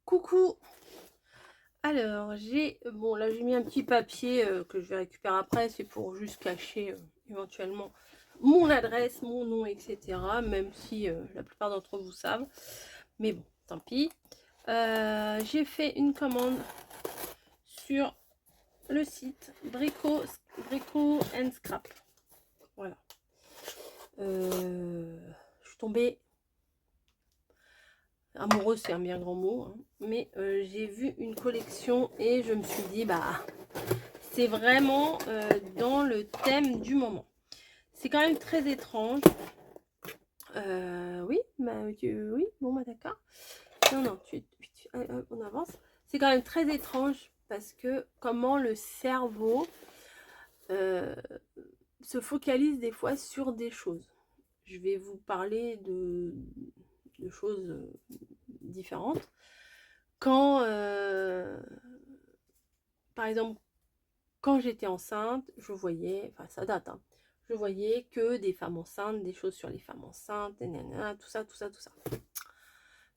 Coucou. Alors, bon, là, j'ai mis un petit papier que je vais récupérer après. C'est pour juste cacher éventuellement mon adresse, mon nom, etc. Même si la plupart d'entre vous savent. Mais bon, tant pis. J'ai fait une commande sur le site Brico and Scrap. Voilà. Je suis tombée amoureuse, c'est un bien grand mot, hein, mais j'ai vu une collection et je me suis dit, bah, c'est vraiment dans le thème du moment. C'est quand même très étrange. Oui, bah, oui, bon, bah d'accord. Non, non, on avance. C'est quand même très étrange parce que comment le cerveau euh, se focalise des fois sur des choses. Je vais vous parler de choses différentes. Quand, par exemple, quand j'étais enceinte, je voyais, enfin ça date, hein, je voyais que des femmes enceintes, des choses sur les femmes enceintes, nanana, tout ça, tout ça, tout ça.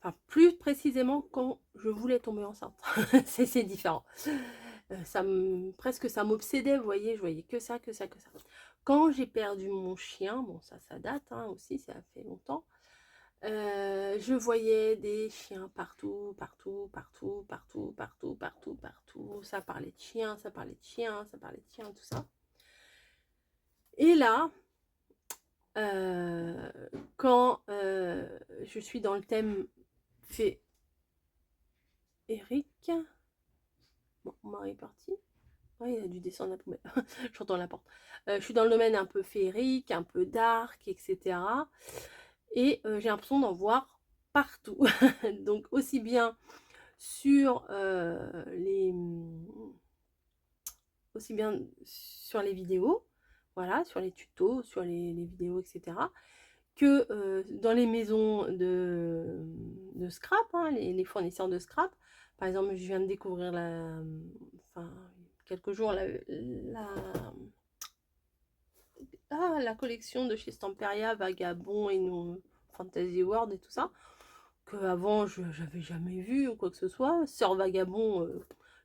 Enfin, plus précisément quand je voulais tomber enceinte. c'est différent. Presque ça m'obsédait, vous voyez, je voyais que ça, que ça, que ça. Quand j'ai perdu mon chien, bon ça date hein, aussi, ça fait longtemps. Je voyais des chiens partout, partout, partout, partout, partout, partout, partout. Ça parlait de chiens, ça parlait de chiens, ça parlait de chiens, tout ça. Et là, quand je suis dans le thème féerique, bon, mon mari est parti. Ouais, il a dû descendre la poubelle. J'entends la porte. Je suis dans le domaine un peu féerique, un peu dark, etc. Et j'ai l'impression d'en voir partout. Donc aussi bien sur les vidéos, voilà, sur les tutos, sur les vidéos, etc. Que dans les maisons de scrap, hein, les fournisseurs de scrap. Par exemple, je viens de découvrir quelques jours la collection de chez Stamperia, Vagabond et nos Fantasy World et tout ça, que avant j'avais jamais vu ou quoi que ce soit. Sœur Vagabond,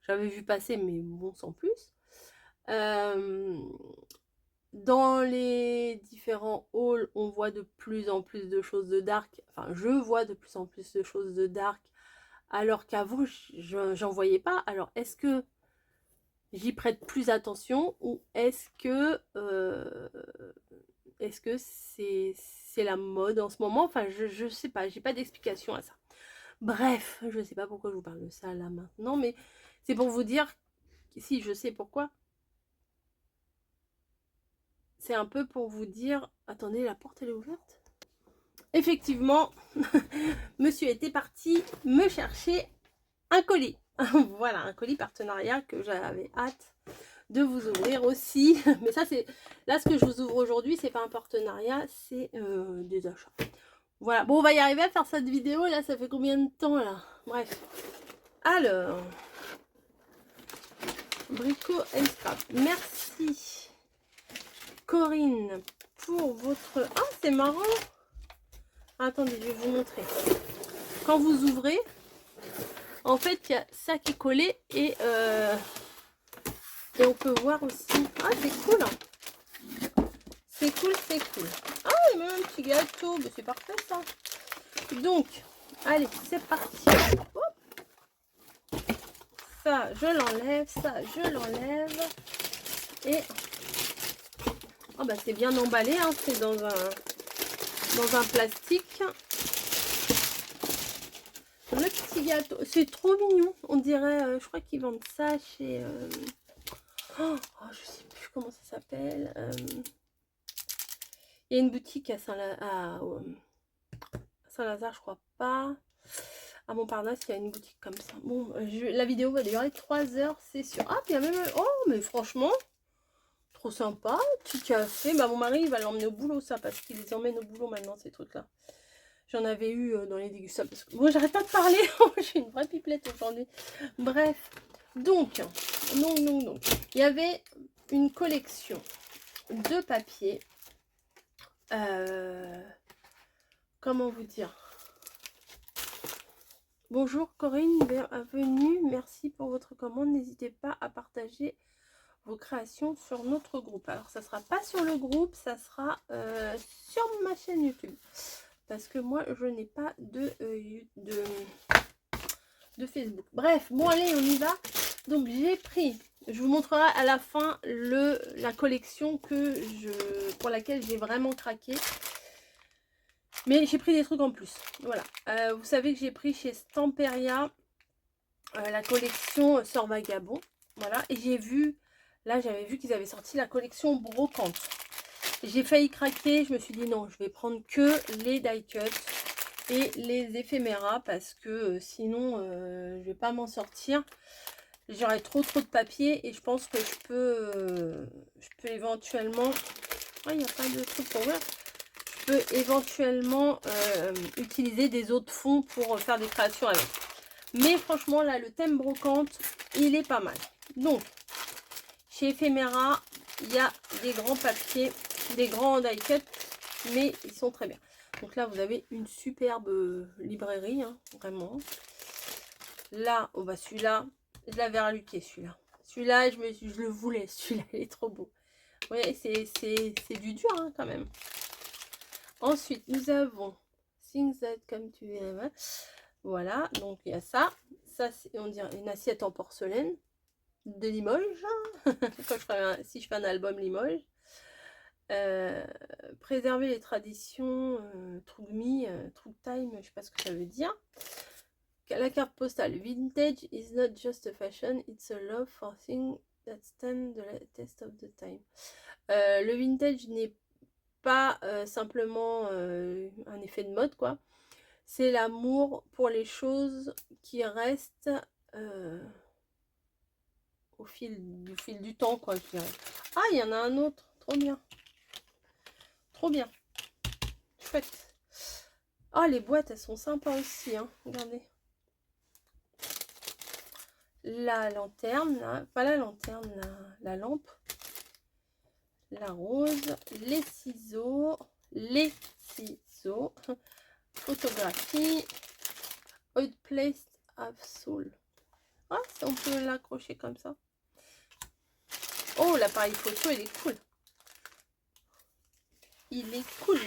j'avais vu passer, mais bon, sans plus. Dans les différents halls, on voit de plus en plus de choses de dark. Enfin, je vois de plus en plus de choses de dark, alors qu'avant, j'en voyais pas. Alors, est-ce que j'y prête plus attention ou est-ce que c'est la mode en ce moment? Enfin, je sais pas, j'ai pas d'explication à ça. Bref, je sais pas pourquoi je vous parle de ça là maintenant, mais c'est pour vous dire, si je sais pourquoi, c'est un peu pour vous dire, attendez, la porte elle est ouverte? Effectivement, monsieur était parti me chercher un colis. Voilà, un colis partenariat que j'avais hâte de vous ouvrir aussi. Mais ça, c'est là ce que je vous ouvre aujourd'hui, c'est pas un partenariat, c'est des achats. Voilà, bon, on va y arriver à faire cette vidéo. Là, ça fait combien de temps là? Bref. Alors, Brico and Scrap. Merci Corinne pour votre... Ah, c'est marrant. Attendez, je vais vous montrer. Quand vous ouvrez, en fait, il y a ça qui est collé et on peut voir aussi. Ah, c'est cool. C'est cool, c'est cool. Ah, il y a même un petit gâteau. Mais c'est parfait, ça. Donc, allez, c'est parti. Hop. Ça, je l'enlève. Ça, je l'enlève. Et... Oh, bah, c'est bien emballé. Hein. C'est dans un plastique. Le petit gâteau. C'est trop mignon. On dirait... je crois qu'ils vendent ça chez... Oh, je sais plus comment ça s'appelle. Il y a une boutique à Saint-Lazare, je crois pas. À Montparnasse, il y a une boutique comme ça. Bon, la vidéo va durer 3 heures, c'est sûr. Ah, puis il y a même... Oh, mais franchement, trop sympa. Petit café. Bah, mon mari, il va l'emmener au boulot, ça, parce qu'il les emmène au boulot maintenant, ces trucs-là. J'en avais eu dans les dégustations. Parce que... Bon, j'arrête pas de parler. J'ai une vraie pipelette aujourd'hui. Bref. Donc, il y avait une collection de papier. Comment vous dire? Bonjour Corinne, bienvenue. Merci pour votre commande. N'hésitez pas à partager vos créations sur notre groupe. Alors, ça sera pas sur le groupe, ça sera sur ma chaîne YouTube. Parce que moi, je n'ai pas de Facebook. Bref, bon allez, on y va. Donc, j'ai pris, je vous montrerai à la fin la collection pour laquelle j'ai vraiment craqué. Mais j'ai pris des trucs en plus. Voilà. Vous savez que j'ai pris chez Stamperia la collection Sœur Vagabond. Voilà. Et j'ai vu, là j'avais vu qu'ils avaient sorti la collection Brocante. J'ai failli craquer. Je me suis dit non, je vais prendre que les die cut et les éphéméras parce que sinon je vais pas m'en sortir. J'aurais trop de papier et je pense que je peux éventuellement... Ah, il n'y a pas de truc pour voir. Je peux éventuellement utiliser des autres fonds pour faire des créations avec. Mais franchement, là, le thème brocante, il est pas mal. Donc, chez Ephemera, il y a des grands papiers, des grands die cut, mais ils sont très bien. Donc là, vous avez une superbe librairie, hein, vraiment. Là, oh bah celui-là, je l'avais reluqué, celui-là. Celui-là, je le voulais, celui-là, il est trop beau. Oui, c'est du dur, hein, quand même. Ensuite, nous avons Things That Come to Heaven. Voilà, donc il y a ça. Ça, on dirait une assiette en porcelaine de Limoges. Quand si je fais un album Limoges. Préserver les traditions, True Me, True Time, je sais pas ce que ça veut dire. La carte postale. Vintage is not just a fashion, it's a love for things that stand the test of the time. Le vintage n'est pas simplement un effet de mode, quoi. C'est l'amour pour les choses qui restent au fil du temps, quoi, je dirais. Ah, il y en a un autre. Trop bien. Trop bien. Chouette. Ah, les boîtes, elles sont sympas aussi, hein. Regardez. La lanterne, là. Pas la lanterne, la lampe. La rose. Les ciseaux. Photographie. Old Place of Soul. Ah, on peut l'accrocher comme ça. Oh, l'appareil photo, il est cool. Il est cool.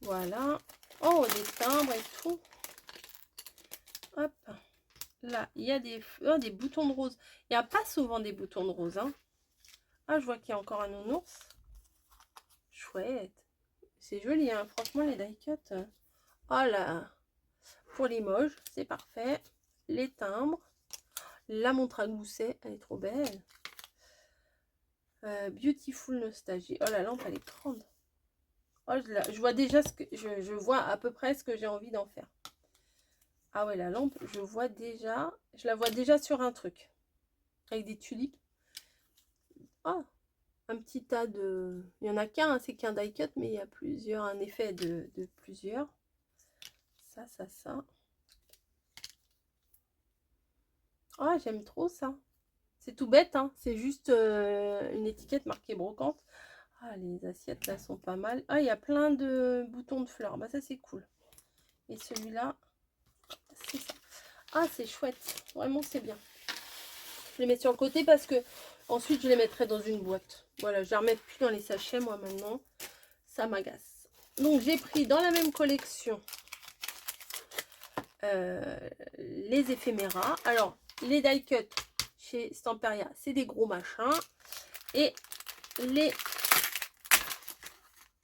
Voilà. Oh, des timbres et tout. Hop. Là, il y a des boutons de rose. Il n'y a pas souvent des boutons de rose. Hein. Ah, je vois qu'il y a encore un nounours. Chouette. C'est joli, hein. Franchement, les die cut. Oh là. Pour Limoges, c'est parfait. Les timbres. La montre à gousset, elle est trop belle. Beautiful Nostalgie. Oh, la lampe, elle est grande. Oh, je vois déjà ce que je vois à peu près ce que j'ai envie d'en faire. Ah ouais, la lampe, je la vois déjà sur un truc. Avec des tulipes. Ah, un petit tas de... Il n'y en a qu'un, hein, c'est qu'un die cut, mais il y a plusieurs, un effet de plusieurs. Ça. Ah, j'aime trop ça. C'est tout bête, hein. C'est juste une étiquette marquée brocante. Ah, les assiettes là sont pas mal. Ah, il y a plein de boutons de fleurs. Bah, ça, c'est cool. Et celui-là, c'est ça. Ah, c'est chouette. Vraiment, c'est bien. Je les mets sur le côté parce que ensuite, je les mettrai dans une boîte. Voilà, je les remets plus dans les sachets, moi, maintenant. Ça m'agace. Donc, j'ai pris dans la même collection les éphéméras. Alors, les die cut chez Stamperia, c'est des gros machins. Et les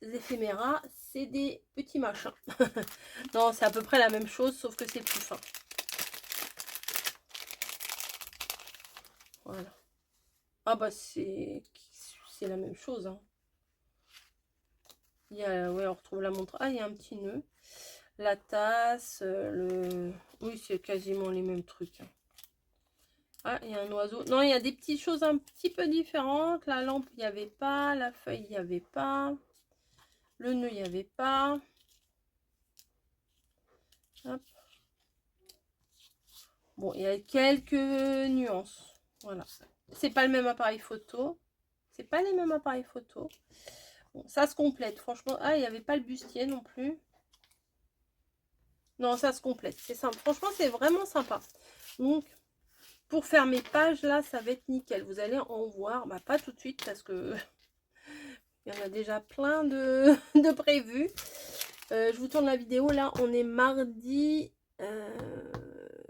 éphéméras, c'est des petits machins. Non, c'est à peu près la même chose, sauf que c'est plus fin. Voilà. Ah bah c'est la même chose. Hein. Il y a, ouais, on retrouve la montre. Ah, il y a un petit nœud. La tasse, oui, c'est quasiment les mêmes trucs. Hein. Ah, il y a un oiseau. Non, il y a des petites choses un petit peu différentes. La lampe, il n'y avait pas. La feuille, il n'y avait pas. Le nœud, il n'y avait pas. Hop. Bon, il y a quelques nuances. Voilà. C'est pas le même appareil photo. C'est pas les mêmes appareils photo. Bon, ça se complète, franchement. Ah, il n'y avait pas le bustier non plus. Non, ça se complète. C'est simple. Franchement, c'est vraiment sympa. Donc, pour faire mes pages, là, ça va être nickel. Vous allez en voir. Bah, pas tout de suite parce que il y en a déjà plein de, de prévus. Je vous tourne la vidéo. Là, on est mardi...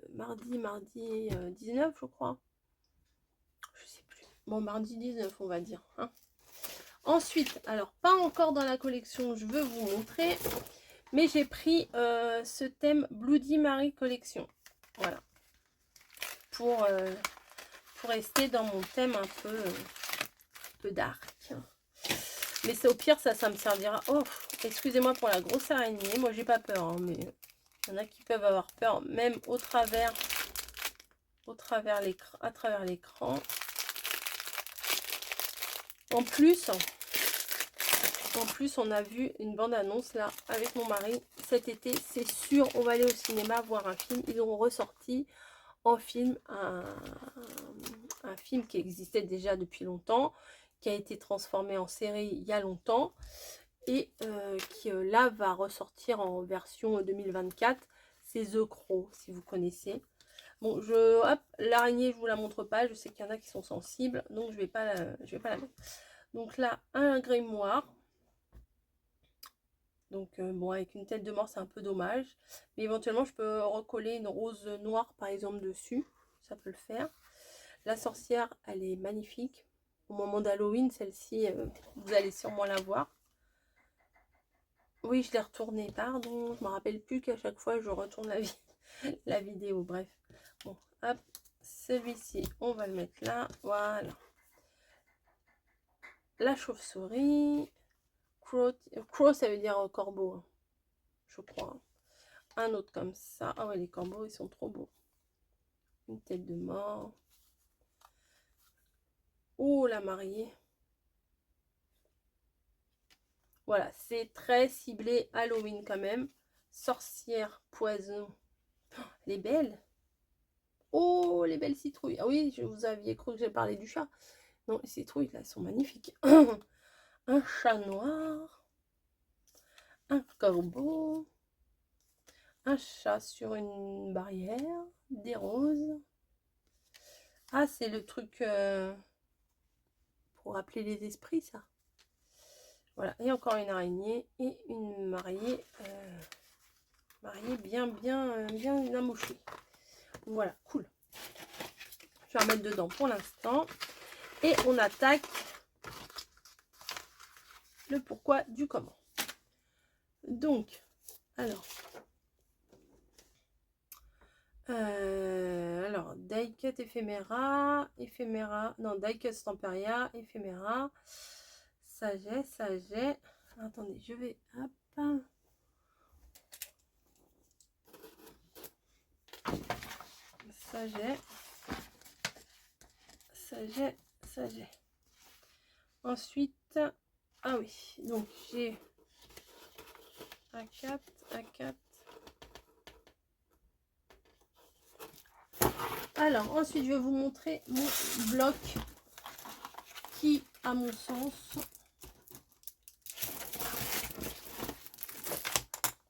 mardi 19, je crois. Je sais plus. Bon, mardi 19, on va dire. Hein. Ensuite, alors, pas encore dans la collection, je veux vous montrer. Mais j'ai pris ce thème Bloody Mary Collection. Voilà. Pour rester dans mon thème un peu dark. Mais c'est au pire, ça me servira. Oh, excusez-moi pour la grosse araignée. Moi, j'ai pas peur, hein, mais il y en a qui peuvent avoir peur, même à travers l'écran. En plus, on a vu une bande-annonce là avec mon mari cet été. C'est sûr, on va aller au cinéma voir un film. Ils ont ressorti en film un film qui existait déjà depuis longtemps, qui a été transformé en série il y a longtemps et qui là va ressortir en version 2024. C'est The Crow, si vous connaissez. Bon, hop, l'araignée, je vous la montre pas. Je sais qu'il y en a qui sont sensibles, donc je vais pas la mettre. Donc là, un grimoire. Donc bon, avec une tête de mort, c'est un peu dommage. Mais éventuellement, je peux recoller une rose noire, par exemple, dessus. Ça peut le faire. La sorcière, elle est magnifique. Au moment d'Halloween, celle-ci, vous allez sûrement la voir. Oui, je l'ai retournée, pardon. Je me rappelle plus qu'à chaque fois, je retourne la vidéo. Bref. Bon, hop. Celui-ci, on va le mettre là. Voilà. La chauve-souris. Crow, ça veut dire corbeau. Hein, je crois. Un autre comme ça. Ah ouais, les corbeaux, ils sont trop beaux. Une tête de mort. Oh, la mariée. Voilà, c'est très ciblé Halloween quand même. Sorcière, poison. Oh, elle est belle. Oh, les belles citrouilles. Ah oui, vous aviez cru que j'ai parlé du chat. Non, les citrouilles, là, elles sont magnifiques. Un chat noir. Un corbeau. Un chat sur une barrière. Des roses. Ah, c'est le truc pour appeler les esprits, ça. Voilà, et encore une araignée et une mariée. Mariée bien amouchée. Voilà, cool. Je vais remettre dedans pour l'instant. Et on attaque le pourquoi du comment. Donc, alors die-cut éphéméra, non, die-cut Stamperia, éphéméra, sagesse. Attendez, je vais, hop. Sagesse. Ensuite, ah oui, donc j'ai A4. Alors, ensuite, je vais vous montrer mon bloc qui, à mon sens,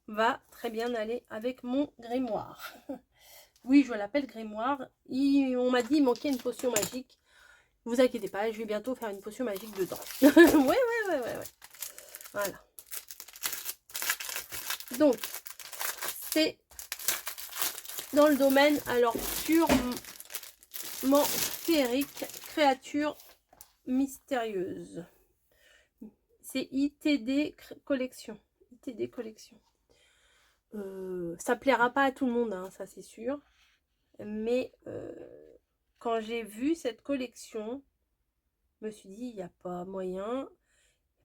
va très bien aller avec mon grimoire. Oui, je l'appelle grimoire. On m'a dit qu'il manquait une potion magique. Ne vous inquiétez pas, je vais bientôt faire une potion magique dedans. ouais. Voilà. Donc, c'est dans le domaine, alors, purement féerique, créature mystérieuse. C'est ITD collection. Ça plaira pas à tout le monde, hein, ça c'est sûr. Mais quand j'ai vu cette collection, je me suis dit, il n'y a pas moyen.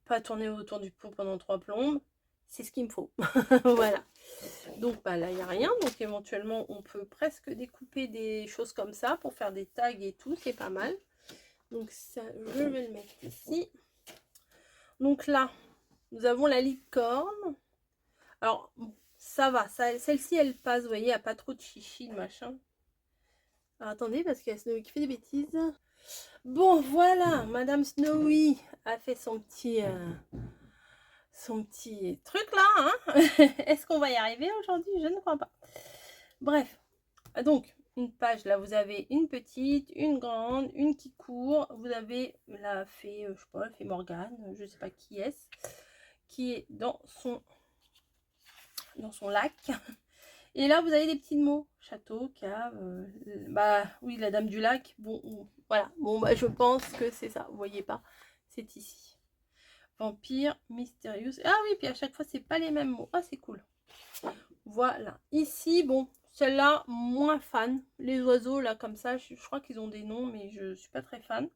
Pas tourner autour du pot pendant 3 plombes. C'est ce qu'il me faut. Voilà. Donc bah, là, il n'y a rien. Donc éventuellement, on peut presque découper des choses comme ça pour faire des tags et tout. C'est pas mal. Donc ça, je vais le mettre ici. Donc là, nous avons la licorne. Alors, ça va. Celle-ci, elle passe. Vous voyez, il n'y a pas trop de chichi, de machin. Alors, attendez, parce qu'il y a Snowy qui fait des bêtises. Bon, voilà. Madame Snowy a fait son petit son petit truc là, hein. Est-ce qu'on va y arriver aujourd'hui? Je ne crois pas. Bref, donc une page, là vous avez une petite, une grande, une qui court. Vous avez la fée, je sais pas, la fée Morgane, je sais pas qui est-ce, qui est dans son lac. Et là vous avez des petits mots, château, cave, bah oui, la dame du lac. Bon, voilà, bon bah je pense que c'est ça, vous voyez pas, c'est ici. Vampire, mystérieuse. Ah oui, puis à chaque fois c'est pas les mêmes mots. Ah, c'est cool. Voilà, ici, bon, celle-là, moins fan. Les oiseaux, là, comme ça, je crois qu'ils ont des noms, mais je suis pas très fan.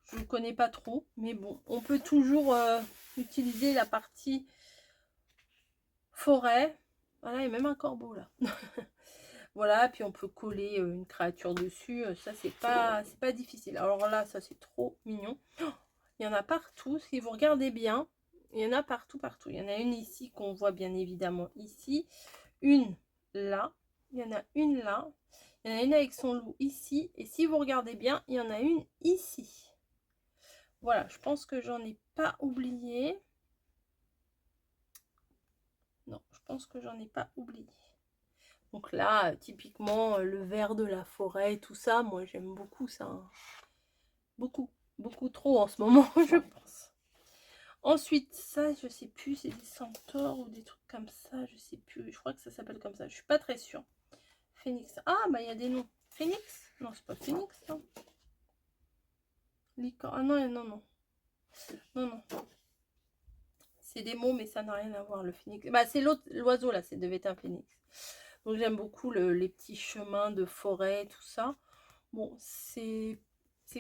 Je ne connais pas trop, mais bon, on peut toujours utiliser la partie forêt. Voilà, il y a même un corbeau, là. Voilà, puis on peut coller une créature dessus. Ça, c'est pas difficile. Alors là, ça, c'est trop mignon. Oh, il y en a partout, si vous regardez bien. Il y en a partout, partout. Il y en a une ici qu'on voit bien évidemment ici. Une là. Il y en a une là. Il y en a une avec son loup ici. Et si vous regardez bien, il y en a une ici. Voilà, je pense que j'en ai pas oublié. Non, je pense que j'en ai pas oublié. Donc là, typiquement, le vert de la forêt, tout ça, moi j'aime beaucoup ça. Hein. Beaucoup, beaucoup trop en ce moment, je pense. Ensuite, ça, je sais plus, c'est des centaures ou des trucs comme ça, je sais plus. Je crois que ça s'appelle comme ça, je suis pas très sûre. Phoenix. Ah, bah il y a des noms. Phoenix? Non, c'est pas Phoenix, non. Licorne. Ah non, non, non. Non, non. C'est des mots, mais ça n'a rien à voir, le phoenix. Bah, c'est l'autre, l'oiseau, là, c'est devait être un phoenix. Donc, j'aime beaucoup les petits chemins de forêt, tout ça. Bon, ces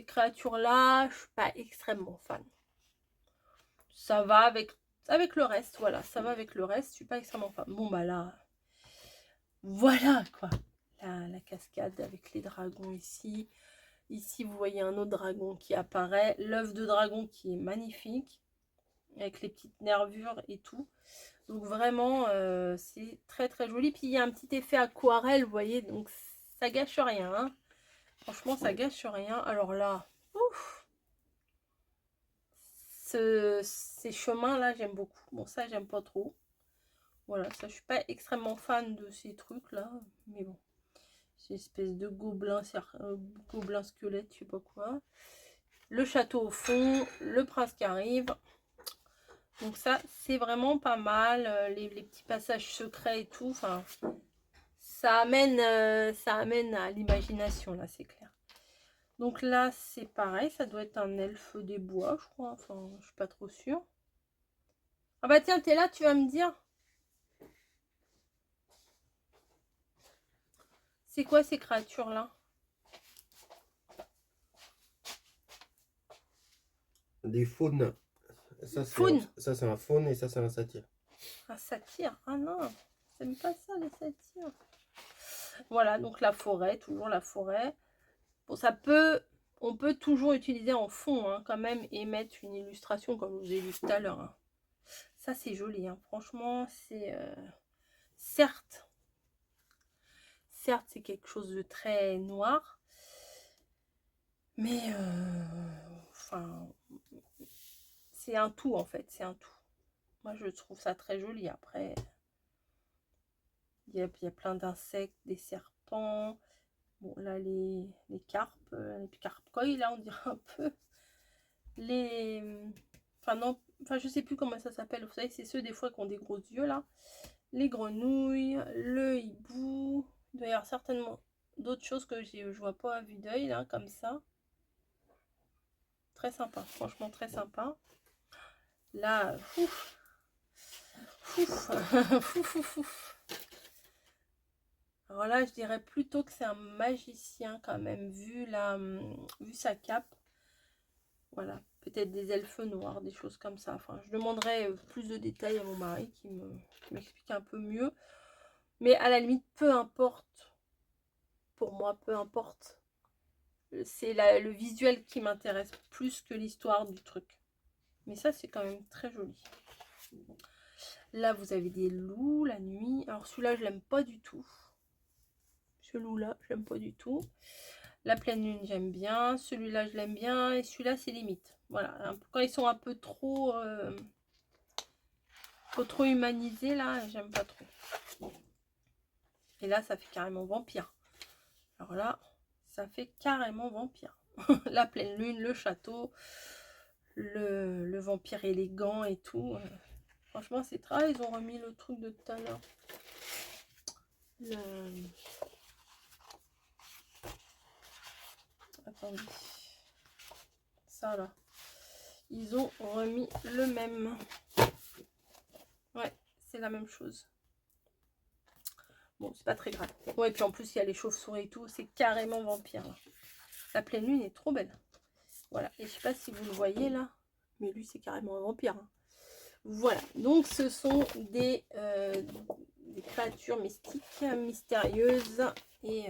créatures-là, je suis pas extrêmement fan. Ça va avec le reste, voilà. Ça va avec le reste, je suis pas extrêmement fan. Bon, bah là, voilà, quoi. La cascade avec les dragons ici. Ici, vous voyez un autre dragon qui apparaît. L'œuf de dragon qui est magnifique. Avec les petites nervures et tout. Donc vraiment, c'est très très joli. Puis il y a un petit effet aquarelle, vous voyez. Donc ça gâche rien. Hein. Franchement, ça gâche rien. Alors là, ouf, ces chemins-là, j'aime beaucoup. Bon, ça, j'aime pas trop. Voilà, ça, je suis pas extrêmement fan de ces trucs-là. Mais bon. C'est une espèce de gobelin, gobelin squelette, je sais pas quoi. Le château au fond, le prince qui arrive. Donc ça, c'est vraiment pas mal. Les petits passages secrets et tout. Enfin, ça amène à l'imagination, là, c'est clair. Donc là, c'est pareil. Ça doit être un elfe des bois, je crois. Enfin, je suis pas trop sûre. Ah bah tiens, t'es là, tu vas me dire. C'est quoi ces créatures-là? Des faunes. Ça, c'est un faune et ça, c'est un satyre. Un satyre? Ah non, j'aime pas ça, les satyres. Voilà, donc la forêt, toujours la forêt. Bon, on peut toujours utiliser en fond, hein, quand même, et mettre une illustration, comme je vous ai dit tout à l'heure. Hein. Ça, c'est joli, hein. Franchement, c'est... certes, c'est quelque chose de très noir, mais... enfin... c'est un tout, en fait, c'est un tout. Moi, je trouve ça très joli. Après, il y a plein d'insectes, des serpents... Bon, là, les carpes, les carpes-coïs, là, on dirait un peu. Les... Enfin, non, enfin, je sais plus comment ça s'appelle. Vous savez, c'est ceux, des fois, qui ont des gros yeux, là. Les grenouilles, le hibou. Il doit y avoir certainement d'autres choses que je vois pas à vue d'œil, là, comme ça. Très sympa, franchement, très sympa. Là, ouf. Alors là, je dirais plutôt que c'est un magicien quand même, vu sa cape. Voilà, peut-être des elfes noirs, des choses comme ça. Enfin, je demanderai plus de détails à mon mari qui m'explique un peu mieux. Mais à la limite, peu importe. Pour moi, peu importe. C'est le visuel qui m'intéresse plus que l'histoire du truc. Mais ça, c'est quand même très joli. Là, vous avez des loups la nuit. Alors, celui-là, je l'aime pas du tout. Ce loup-là, j'aime pas du tout. La pleine lune, j'aime bien. Celui-là, je l'aime bien. Et celui-là, c'est limite. Voilà. Quand ils sont un peu trop... Faut trop humaniser là, j'aime pas trop. Et là, ça fait carrément vampire. Alors là, ça fait carrément vampire. La pleine lune, le château, le vampire élégant et tout. Franchement, c'est très... Ah, ils ont remis le truc de tout à l'heure. Attendez. Ça là. Ils ont remis le même. Ouais, c'est la même chose. Bon, c'est pas très grave. Ouais, et puis en plus, il y a les chauves-souris et tout. C'est carrément vampire. Là. La pleine lune est trop belle. Voilà. Et je sais pas si vous le voyez là. Mais lui, c'est carrément un vampire. Hein. Voilà. Donc, ce sont des créatures mystiques, mystérieuses. Et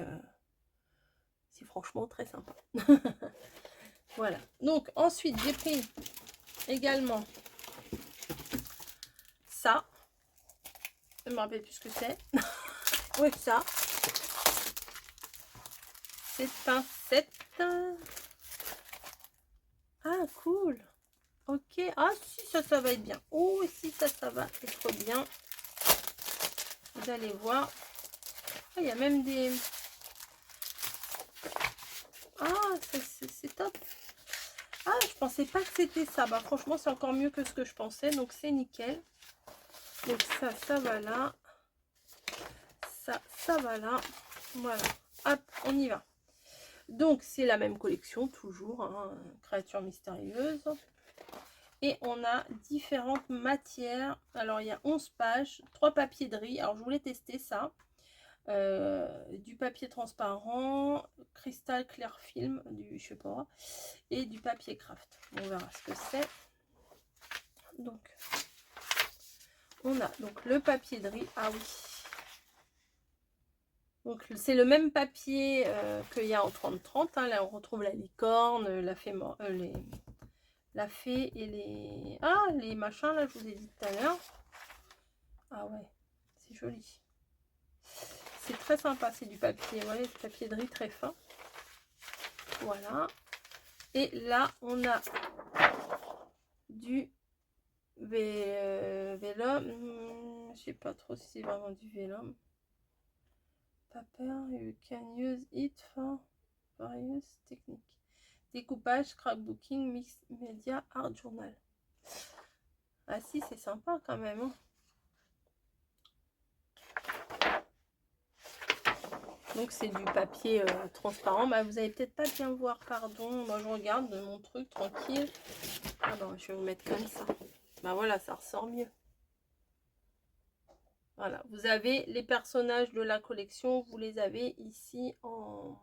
c'est franchement très sympa. Voilà. Donc, ensuite, j'ai pris également ça. Je ne me rappelle plus ce que c'est. Oui, ça. Cette pincette. Ah, cool. Ok. Ah, si, ça va être bien. Oh, si, ça va être bien. Vous allez voir. Ah, il y a même des... Ah, c'est top. Ah, je pensais pas que c'était ça. Bah, franchement, c'est encore mieux que ce que je pensais. Donc, c'est nickel. Donc, ça va là. Ça va là. Voilà. Hop, on y va. Donc, c'est la même collection, toujours. Hein, créatures mystérieuses. Et on a différentes matières. Alors, il y a 11 pages, 3 papiers de riz. Alors, je voulais tester ça. Du papier transparent, cristal clair film, du je sais pas, et du papier craft. On verra ce que c'est. Donc, on a donc le papier de riz. Ah oui. Donc, c'est le même papier qu'il y a en 30-30. Hein. Là, on retrouve la licorne, la fée, la fée et les... Ah, les machins, là, je vous ai dit tout à l'heure. Ah ouais, c'est joli. C'est très sympa, c'est du papier, ouais, du papier de riz très fin. Voilà. Et là, on a du vélum. Je sais pas trop si c'est vraiment du vélum. Paper, you can use it for various techniques. Découpage, scrapbooking, mix media, art journal. Ah si, c'est sympa quand même. Hein. Donc c'est du papier transparent. Bah, vous allez peut-être pas bien voir, pardon. Moi je regarde de mon truc tranquille. Ah bon, je vais vous mettre comme ça. Bah voilà, ça ressort mieux. Voilà, vous avez les personnages de la collection, vous les avez ici en...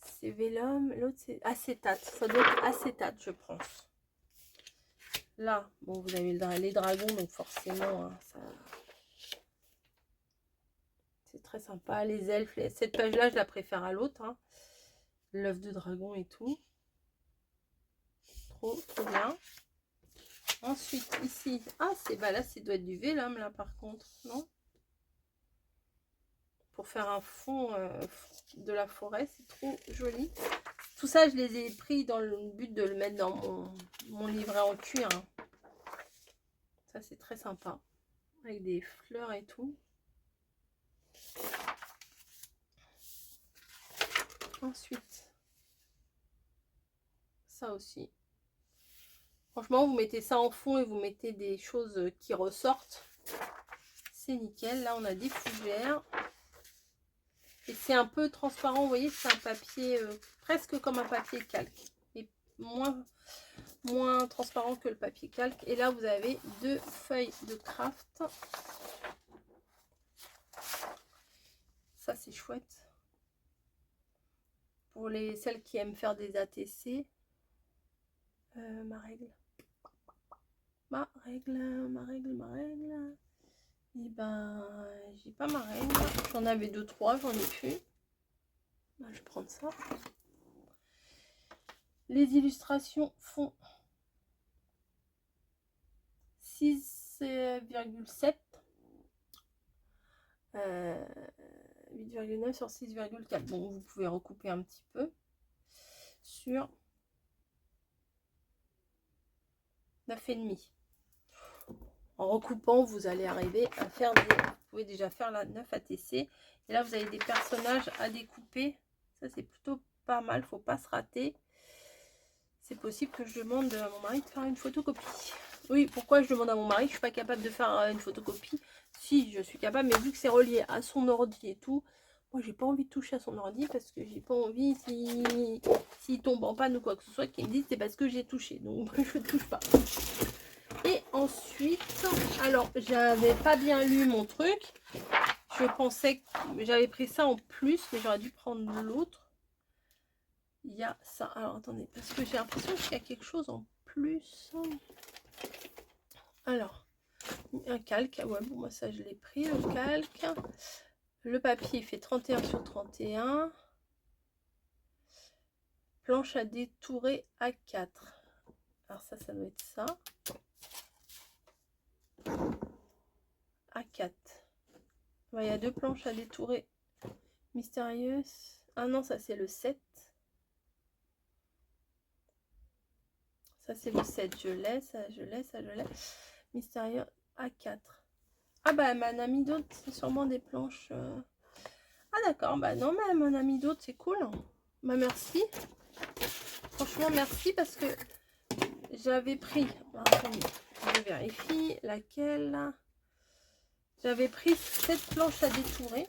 C'est vélum, l'autre c'est acétate. Ça doit être acétate, je pense. Là, bon, vous avez les dragons, donc forcément, hein, ça... C'est très sympa. Les elfes, cette page-là, je la préfère à l'autre. Hein. L'œuf de dragon et tout. Trop bien. Ensuite, ici, ah, c'est bah là, ça doit être du vélum, là, par contre, non? Pour faire un fond de la forêt, c'est trop joli. Tout ça, je les ai pris dans le but de le mettre dans mon livret en cuir. Hein. Ça, c'est très sympa. Avec des fleurs et tout. Ensuite, ça aussi. Franchement, vous mettez ça en fond et vous mettez des choses qui ressortent. C'est nickel. Là, on a des fougères. Et c'est un peu transparent. Vous voyez, c'est un papier presque comme un papier calque. Et moins transparent que le papier calque. Et là, vous avez 2 feuilles de craft. Ça, c'est chouette. Pour celles qui aiment faire des ATC. Ma règle. Et ben, j'ai pas ma règle. J'en avais 2-3, j'en ai plus. Ben, je vais prendre ça. Les illustrations font 6,7. 8,9 sur 6,4. Bon, vous pouvez recouper un petit peu sur 9,5. En recoupant, vous allez arriver à faire des... Vous pouvez déjà faire la 9 ATC. Et là, vous avez des personnages à découper. Ça, c'est plutôt pas mal. Faut pas se rater. C'est possible que je demande à mon mari de faire une photocopie. Oui, pourquoi je demande à mon mari? Je suis pas capable de faire une photocopie. Si, je suis capable, mais vu que c'est relié à son ordi et tout, moi, j'ai pas envie de toucher à son ordi parce que j'ai pas envie, s'il tombe en panne ou quoi que ce soit, qu'il me dise c'est parce que j'ai touché. Donc, je ne touche pas. Et ensuite, alors, j'avais pas bien lu mon truc. Je pensais que j'avais pris ça en plus, mais j'aurais dû prendre l'autre. Il y a ça. Alors, attendez, parce que j'ai l'impression qu'il y a quelque chose en plus. Alors, un calque. Ouais, bon, moi, ça, je l'ai pris, le calque. Le papier fait 31 sur 31. Planche à détourer A4. Alors, ça doit être ça. A4. Ouais, il y a 2 planches à détourer. Mystérieuse. Ah non, ça, c'est le 7. Ça, c'est le 7. Je l'ai, ça, je l'ai, ça, je l'ai. Mystérieux A4. Ah bah, elle m'en a mis d'autres. C'est sûrement des planches... Ah d'accord, bah non, mais elle m'en a mis d'autres. C'est cool. Bah, merci. Franchement, merci parce que j'avais pris... Attendez, je vérifie laquelle... J'avais pris cette planche à détourer.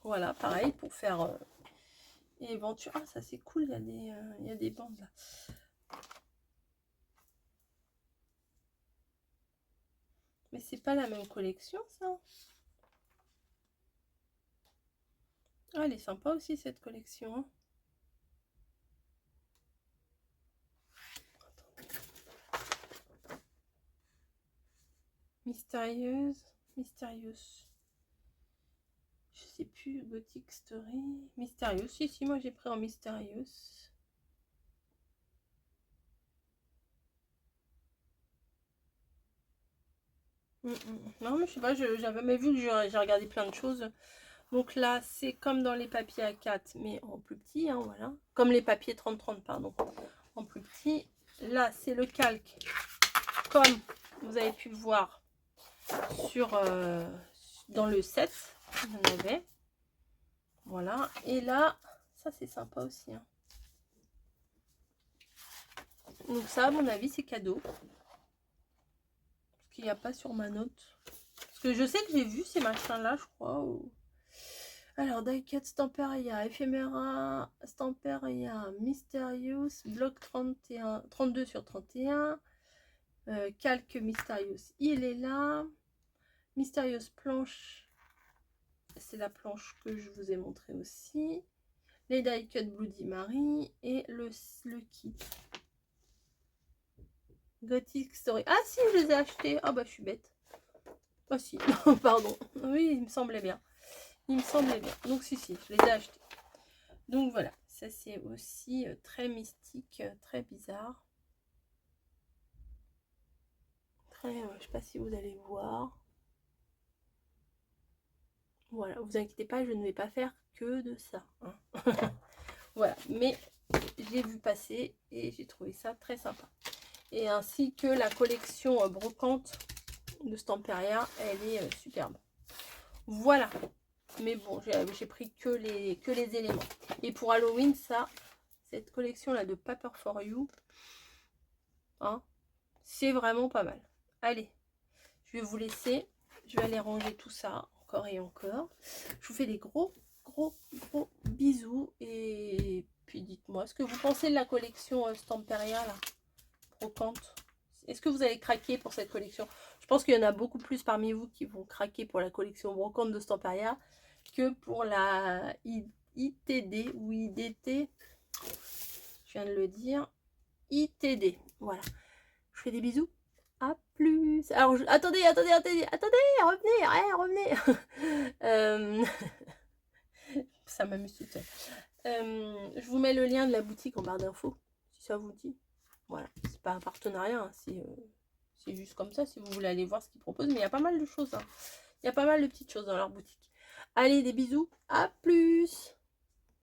Voilà, pareil, pour faire... éventuellement... Ah, ça c'est cool, il y a des bandes là. Mais c'est pas la même collection, ça. Ah, elle est sympa aussi, cette collection. Hein. Mystérieuse. Je sais plus, Gothic Story. Mystérieuse. Si, moi j'ai pris en mystérieuse. Non, mais je sais pas, j'avais mais vu que j'ai regardé plein de choses. Donc là, c'est comme dans les papiers A4, mais en plus petit, hein, voilà. Comme les papiers 30-30, pardon, en plus petit. Là, c'est le calque, comme vous avez pu le voir sur dans le 7, j'en avais. Voilà, et là, ça c'est sympa aussi. Hein. Donc ça, à mon avis, c'est cadeau. Parce qu'il n'y a pas sur ma note. Parce que je sais que j'ai vu ces machins-là, je crois. Ou... Alors, Die-Cut Stamperia, Ephemera, Stamperia, Mysterious, Bloc 31, 32 sur 31, Calque Mysterious, il est là. Mysterious Planche, c'est la planche que je vous ai montré aussi. Les Die-Cut Bloody Mary et le kit. Gothic Story. Ah si, je les ai achetés. Ah bah je suis bête. Ah si, pardon. Oui, il me semblait bien. Il me semblait bien. Donc si, je les ai achetés. Donc voilà, ça c'est aussi très mystique, très bizarre. Très, je sais pas si vous allez voir. Voilà, vous inquiétez pas, je ne vais pas faire que de ça. Hein. Voilà, mais j'ai vu passer et j'ai trouvé ça très sympa. Et ainsi que la collection brocante de Stamperia, elle est superbe. Voilà. Mais bon, j'ai pris que les éléments. Et pour Halloween, ça, cette collection là de Paper for You, hein, c'est vraiment pas mal. Allez, je vais vous laisser. Je vais aller ranger tout ça encore et encore. Je vous fais des gros bisous. Et puis dites-moi ce que vous pensez de la collection Stamperia là, brocante. Est-ce que vous allez craquer pour cette collection? Je pense qu'il y en a beaucoup plus parmi vous qui vont craquer pour la collection brocante de Stamperia que pour la ITD ou IDT. Je viens de le dire. ITD. Voilà. Je fais des bisous. À plus. Alors, attendez, revenez. Ça m'amuse toute seule. Je vous mets le lien de la boutique en barre d'infos, si ça vous dit. Voilà, c'est pas un partenariat, hein, c'est juste comme ça, si vous voulez aller voir ce qu'ils proposent. Mais il y a pas mal de choses. Hein. Il y a pas mal de petites choses dans leur boutique. Allez, des bisous. À plus.